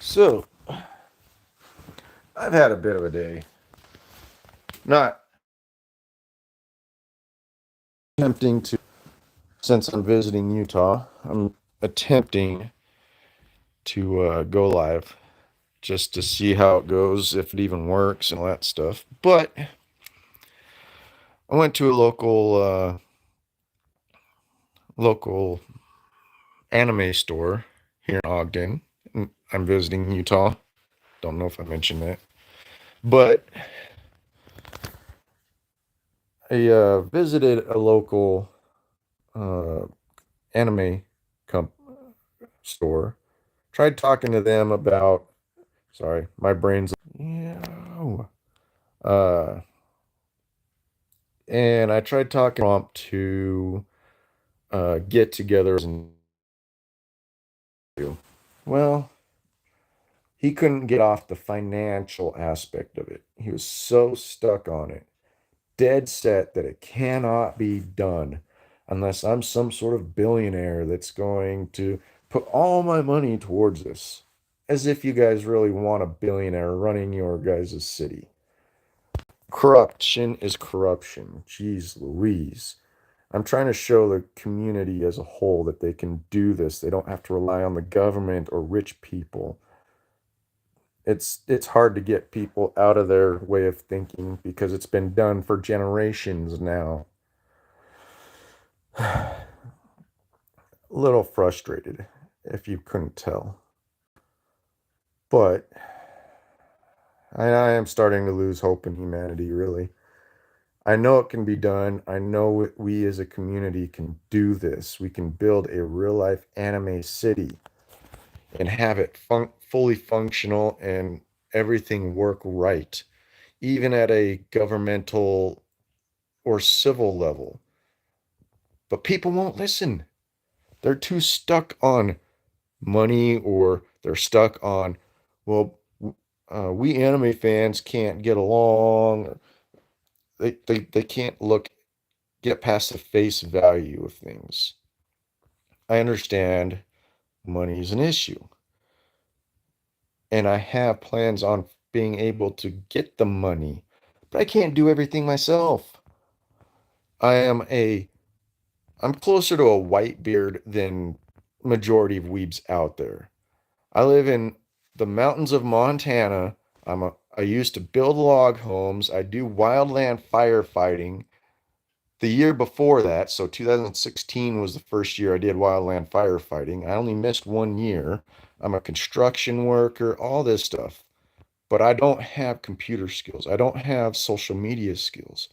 So, I've had a bit of a day. Not attempting to, since I'm visiting Utah, I'm attempting to go live just to see how it goes, if it even works, and all that stuff. But I went to a local anime store here in Ogden. I'm visiting Utah. Don't know if I mentioned that. But I visited a local uh, anime comp- store. Tried talking to them about. Sorry, my brain's. Yeah. Uh, and I tried talking prompt to get together and do. Well, he couldn't get off the financial aspect of it. He was so stuck on it, dead set that it cannot be done unless I'm some sort of billionaire that's going to put all my money towards this. As if you guys really want a billionaire running your guys' city. Corruption is corruption. Jeez Louise. I'm trying to show the community as a whole that they can do this. They don't have to rely on the government or rich people. It's hard to get people out of their way of thinking because it's been done for generations now. A little frustrated, if you couldn't tell. But I am starting to lose hope in humanity, really. I know it can be done. I know we as a community can do this. We can build a real life anime city and have it fully functional and everything work right, even at a governmental or civil level. But people won't listen. They're too stuck on money or they're stuck on, well, we anime fans can't get along. They can't get past the face value of things. I understand money is an issue, and I have plans on being able to get the money, but I can't do everything myself. I am a I'm closer to a white beard than majority of weebs out there. I live in the mountains of Montana. I used to build log homes. I do wildland firefighting. The year before that, so 2016 was the first year I did wildland firefighting. I only missed 1 year. I'm a construction worker, all this stuff. But I don't have computer skills. I don't have social media skills.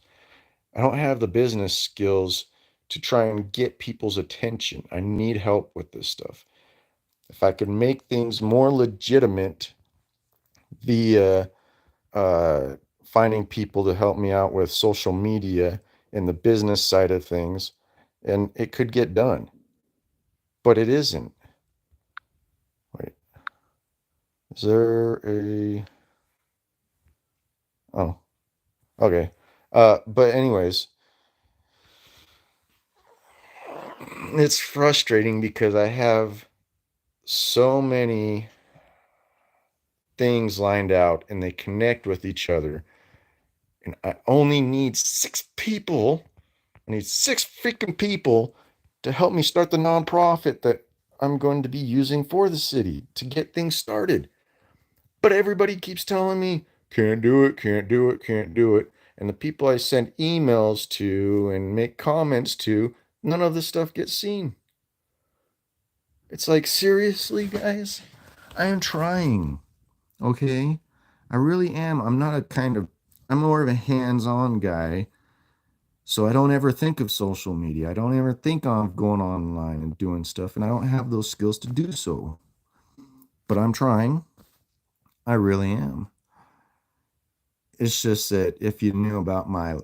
I don't have the business skills to try and get people's attention. I need help with this stuff. If I could make things more legitimate via finding people to help me out with social media and the business side of things, and it could get done, but it isn't. Wait, is there a. Oh, okay. But anyways, it's frustrating because I have so many things lined out and they connect with each other. And I only need 6 people. I need 6 freaking people to help me start the nonprofit that I'm going to be using for the city to get things started. But everybody keeps telling me, can't do it, can't do it, can't do it. And the people I send emails to and make comments to, none of this stuff gets seen. It's like, seriously, guys? I am trying. Okay? I really am. I'm more of a hands on guy. So I don't ever think of social media. I don't ever think of going online and doing stuff. And I don't have those skills to do so. But I'm trying. I really am. It's just that if you knew about my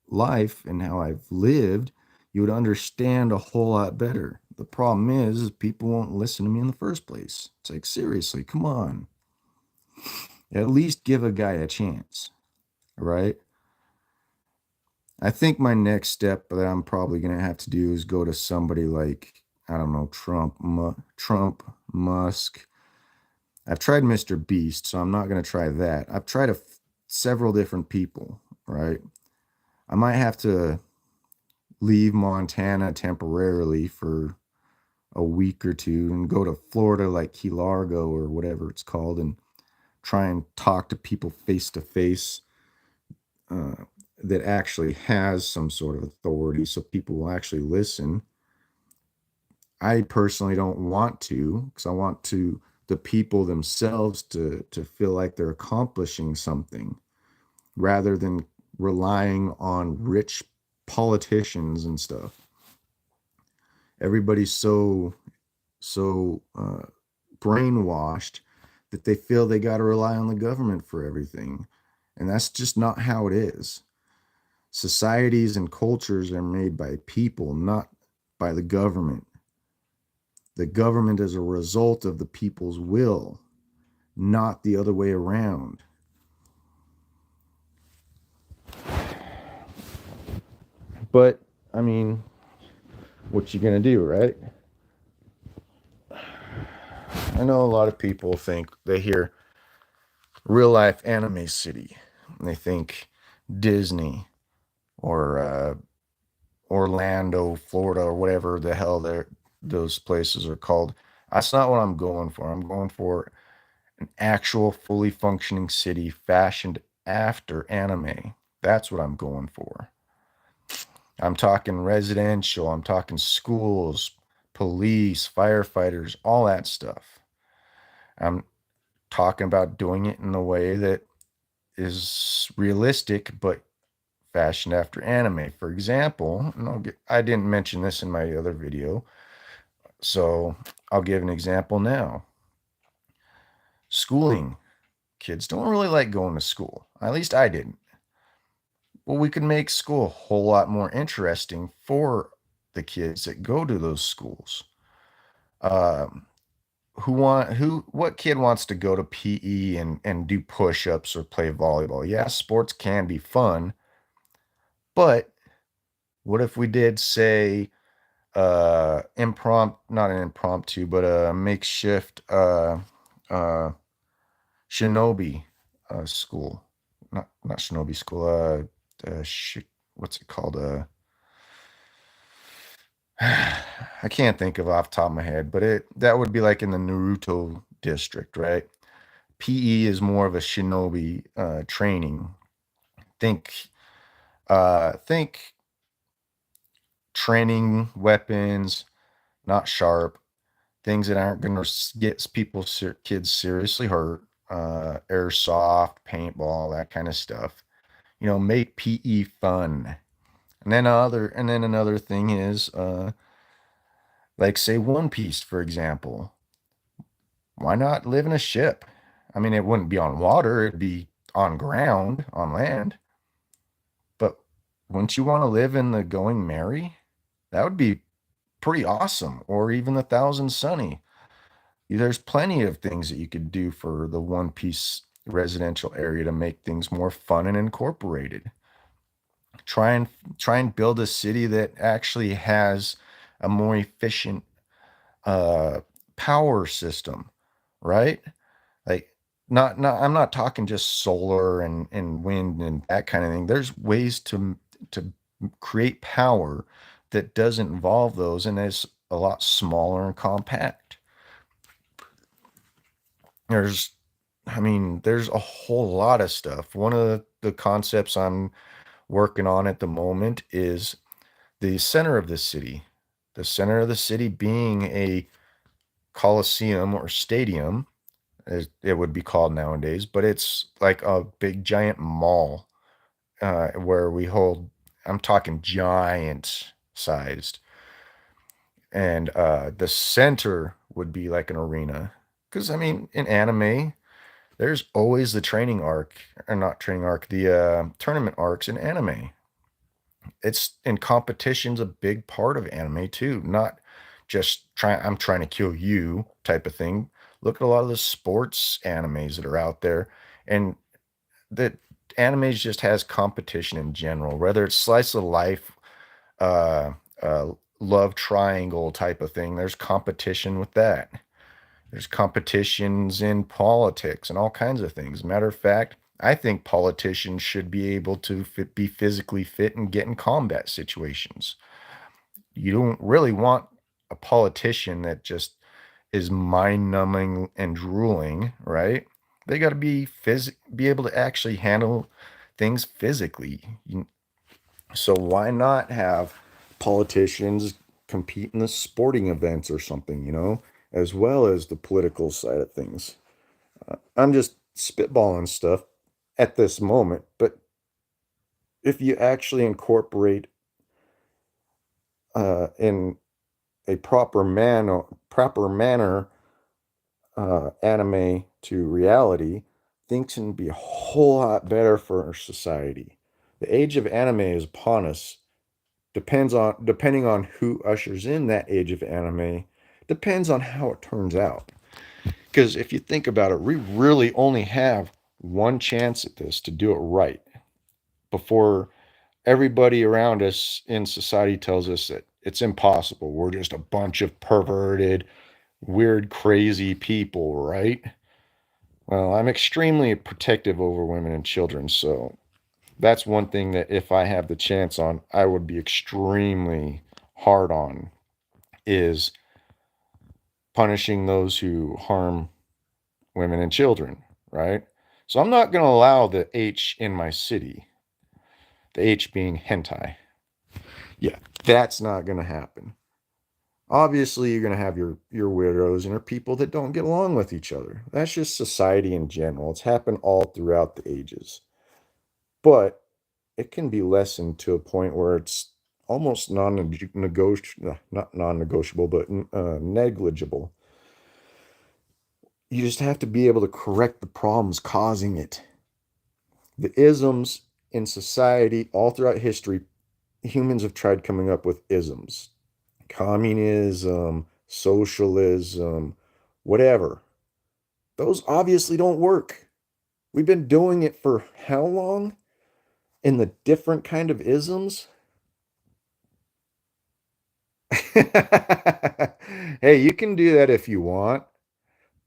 life and how I've lived, you would understand a whole lot better. The problem is people won't listen to me in the first place. It's like, seriously, come on. At least give a guy a chance, right? I think my next step that I'm probably going to have to do is go to somebody like, I don't know, Trump, Musk, I've tried Mr. Beast, so I'm not going to try that. I've tried several different people, right? I might have to leave Montana temporarily for a week or two and go to Florida, like Key Largo or whatever it's called, and try and talk to people face to face that actually has some sort of authority so people will actually listen. I personally don't want to, because I want to the people themselves to feel like they're accomplishing something rather than relying on rich politicians and stuff. Everybody's so brainwashed that they feel they got to rely on the government for everything, and that's just not how it is. Societies and cultures are made by people, not by the government. The government is a result of the people's will, not the other way around. But I mean, what you gonna do, right? I know a lot of people think they hear real life anime city, and they think Disney or Orlando, Florida, or whatever the hell those places are called. That's not what I'm going for. I'm going for an actual fully functioning city fashioned after anime. That's what I'm going for. I'm talking residential, I'm talking schools, police, firefighters, all that stuff. I'm talking about doing it in a way that is realistic but fashioned after anime. For example, and I didn't mention this in my other video, so I'll give an example now. Schooling. Kids don't really like going to school. At least I didn't. Well, we could make school a whole lot more interesting for the kids that go to those schools. Um, what kid wants to go to PE and do push-ups or play volleyball? Yeah, sports can be fun, but what if we did say not an impromptu, but a makeshift uh shinobi school. Not shinobi school, what's it called? I can't think of off the top of my head, but that would be like in the Naruto district, right? PE is more of a shinobi training. Think think training weapons, not sharp, things that aren't going to get kids seriously hurt. Airsoft, paintball, that kind of stuff. Make PE fun. And then another thing is like say One Piece, for example. Why not live in a ship? I mean, it wouldn't be on water, it'd be on ground, on land. But wouldn't you want to live in the Going Merry? That would be pretty awesome. Or even the Thousand Sunny. There's plenty of things that you could do for the One Piece residential area to make things more fun and incorporated. Try and build a city that actually has a more efficient uh, power system, right? Like not I'm not talking just solar and wind and that kind of thing. There's ways to create power that doesn't involve those and is a lot smaller and compact. There's there's a whole lot of stuff. One of the concepts I'm working on at the moment is the center of the city. The center of the city being a coliseum or stadium, as it would be called nowadays, but it's like a big giant mall where we hold, I'm talking giant sized. And the center would be like an arena. Because, in anime, there's always the training arc, or not training arc, the tournament arcs in anime. It's in competition's a big part of anime too, not just I'm trying to kill you type of thing. Look at a lot of the sports animes that are out there, and that animes just has competition in general, whether it's slice of life, uh, love triangle type of thing. There's competition with that. There's competitions in politics and all kinds of things. Matter of fact, I think politicians should be able to be physically fit and get in combat situations. You don't really want a politician that just is mind numbing and drooling, right? They got to be able to actually handle things physically. So why not have politicians compete in the sporting events or something, as well as the political side of things? I'm just spitballing stuff at this moment, but if you actually incorporate in a proper manner anime to reality, things can be a whole lot better for our society. The age of anime is upon us. Depending on who ushers in that age of anime, depends on how it turns out. Because if you think about it, we really only have one chance at this to do it right before everybody around us in society tells us that it's impossible. We're just a bunch of perverted, weird, crazy people, right? Well, I'm extremely protective over women and children, so that's one thing that if I have the chance on, I would be extremely hard on is punishing those who harm women and children, right? So I'm not going to allow the H in my city, the H being hentai. Yeah, that's not going to happen. Obviously, you're going to have your weirdos and your people that don't get along with each other. That's just society in general. It's happened all throughout the ages. But it can be lessened to a point where it's almost non-negotiable, not non-negotiable, but negligible. You just have to be able to correct the problems causing it. The isms in society, all throughout history, humans have tried coming up with isms. Communism, socialism, whatever. Those obviously don't work. We've been doing it for how long? In the different kind of isms? Hey, you can do that if you want,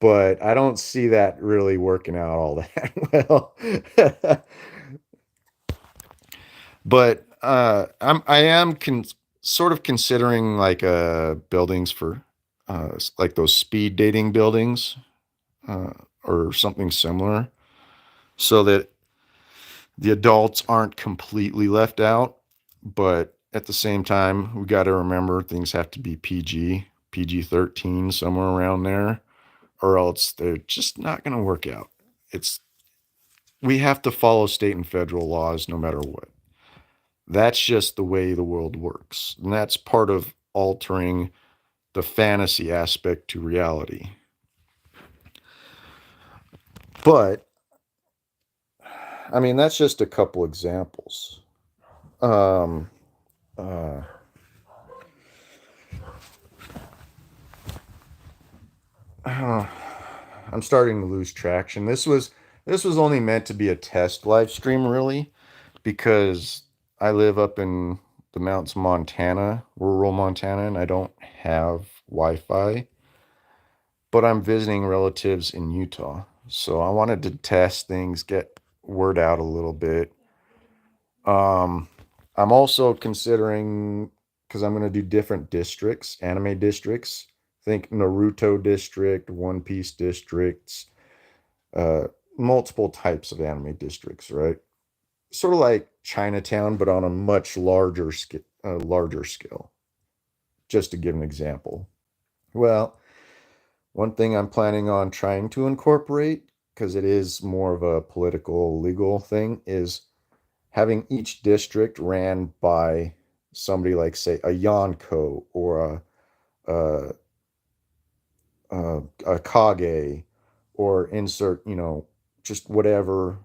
but I don't see that really working out all that well. But sort of considering like buildings for like those speed dating buildings uh, or something similar, so that the adults aren't completely left out, but at the same time, we got to remember things have to be PG 13, somewhere around there, or else they're just not going to work out. It's We have to follow state and federal laws no matter what. That's just the way the world works. And that's part of altering the fantasy aspect to reality. But, I mean, that's just a couple examples. Um, uh, I'm starting to lose traction. This was only meant to be a test live stream, really, because I live up in the mountains of Montana, rural Montana, and I don't have Wi-Fi, but I'm visiting relatives in Utah. So I wanted to test things, get word out a little bit. Um, I'm also considering because I'm going to do different districts, anime districts. Think Naruto district, One Piece districts, uh, multiple types of anime districts, right? Sort of like Chinatown, but on a much larger scale. Just to give an example. Well, one thing I'm planning on trying to incorporate, because it is more of a political, legal thing, is having each district ran by somebody like, say, a Yonko or a, a Kage, or insert, just whatever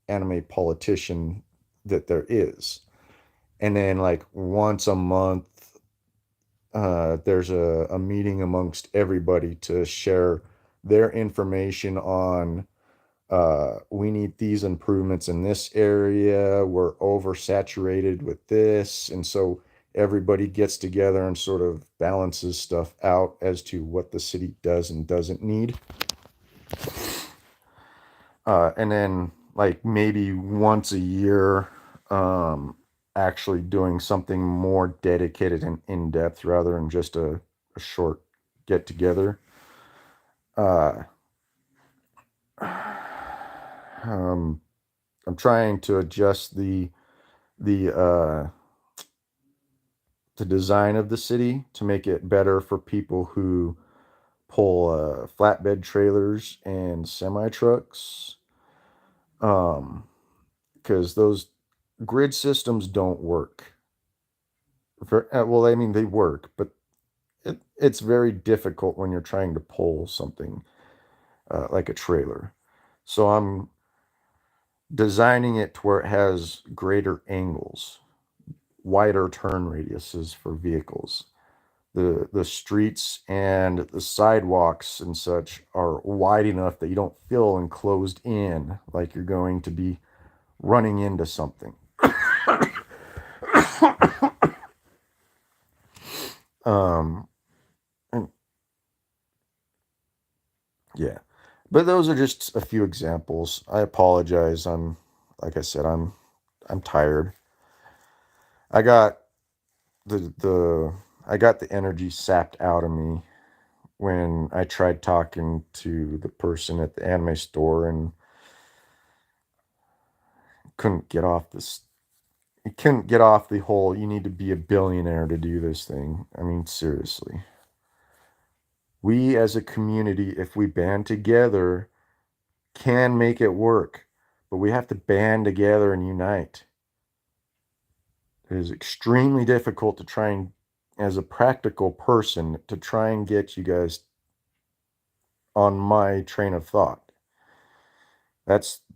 anime politician that there is. And then, like, once a month, there's a meeting amongst everybody to share their information on we need these improvements in this area. We're oversaturated with this. And so everybody gets together and sort of balances stuff out as to what the city does and doesn't need. And then like maybe once a year, actually doing something more dedicated and in depth rather than just a short get together. Uh, um, I'm trying to adjust the the design of the city to make it better for people who pull flatbed trailers and semi trucks. Because those grid systems don't work. Well, I mean, they work, but it's very difficult when you're trying to pull something like a trailer. So I'm designing it to where it has greater angles, wider turn radiuses for vehicles. The streets and the sidewalks and such are wide enough that you don't feel enclosed in like you're going to be running into something. um and yeah, but those are just a few examples. I apologize. Like I said, I'm tired. I got the I got the energy sapped out of me when I tried talking to the person at the anime store and couldn't get off this. He couldn't get off the whole you need to be a billionaire to do this thing. I mean, seriously. We as a community, if we band together, can make it work, but we have to band together and unite. It is extremely difficult to try and, as a practical person, to try and get you guys on my train of thought.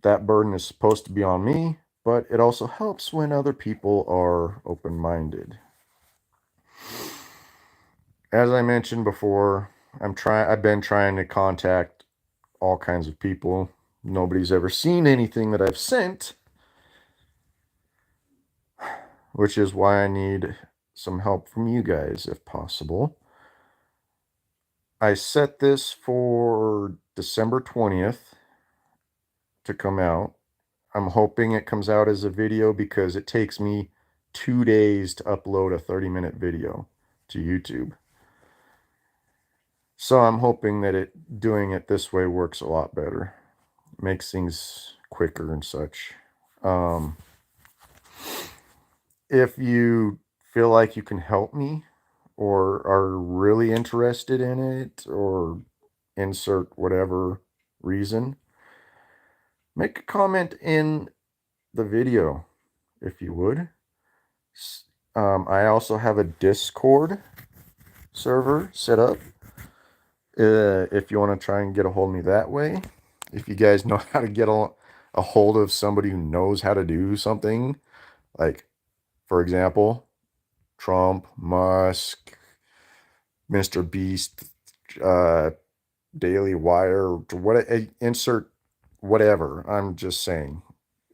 That burden is supposed to be on me, but it also helps when other people are open-minded. As I mentioned before, I've been trying to contact all kinds of people. Nobody's ever seen anything that I've sent, which is why I need some help from you guys if possible. I set this for December 20th to come out. I'm hoping it comes out as a video because it takes me 2 days to upload a 30-minute video to YouTube. So I'm hoping that doing it this way works a lot better. Makes things quicker and such. If you feel like you can help me or are really interested in it or insert whatever reason, make a comment in the video if you would. I also have a Discord server set up if you want to try and get a hold of me that way. If you guys know how to get a hold of somebody who knows how to do something, like, for example, Trump, Musk, Mr. Beast, uh, Daily Wire, insert whatever. I'm just saying,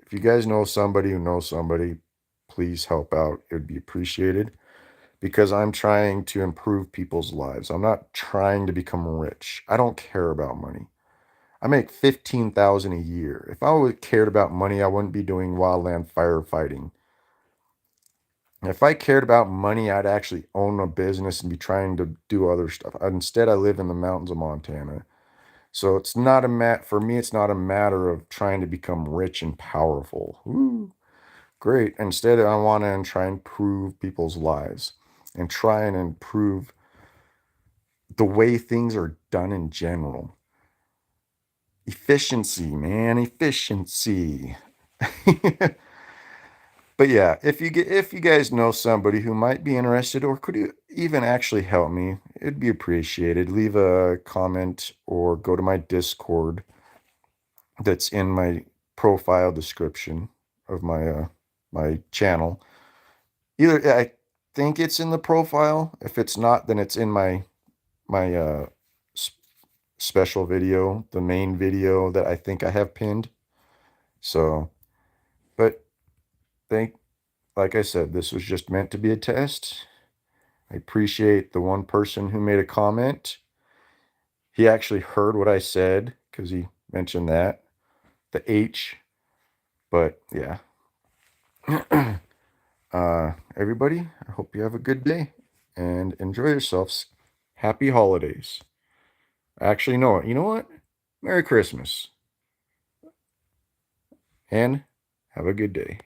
if you guys know somebody who knows somebody, please help out. It would be appreciated because I'm trying to improve people's lives. I'm not trying to become rich. I don't care about money. I make 15,000 a year. If I would cared about money, I wouldn't be doing wildland firefighting. If I cared about money, I'd actually own a business and be trying to do other stuff. Instead, I live in the mountains of Montana. So it's not for me, it's not a matter of trying to become rich and powerful. Woo, great. Instead, I want to try and improve people's lives and try and improve the way things are done in general. Efficiency, man, efficiency. But yeah, if you guys know somebody who might be interested or could even actually help me, it'd be appreciated. Leave a comment or go to my Discord that's in my profile description of my channel. Either I think it's in the profile. If it's not, then it's in my special video, the main video that I think I have pinned. So, but thank like I said, this was just meant to be a test. I appreciate the one person who made a comment. He actually heard what I said because he mentioned that, the H. But yeah. Everybody, I hope you have a good day and enjoy yourselves. Happy holidays. Actually, no, you know what? Merry Christmas and have a good day.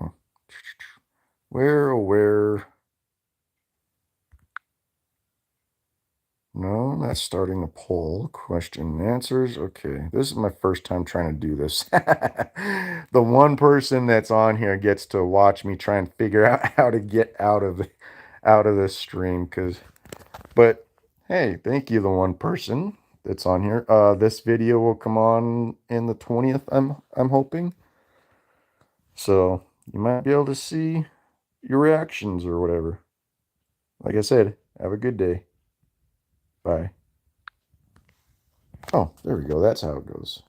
Oh, where? No, that's starting a poll. Question and answers. Okay, this is my first time trying to do this. The one person that's on here gets to watch me try and figure out how to get out of this stream. But hey, thank you, the one person that's on here. This video will come on in the 20th. I'm hoping. So you might be able to see your reactions or whatever. Like I said, have a good day. Bye. Oh, there we go. That's how it goes.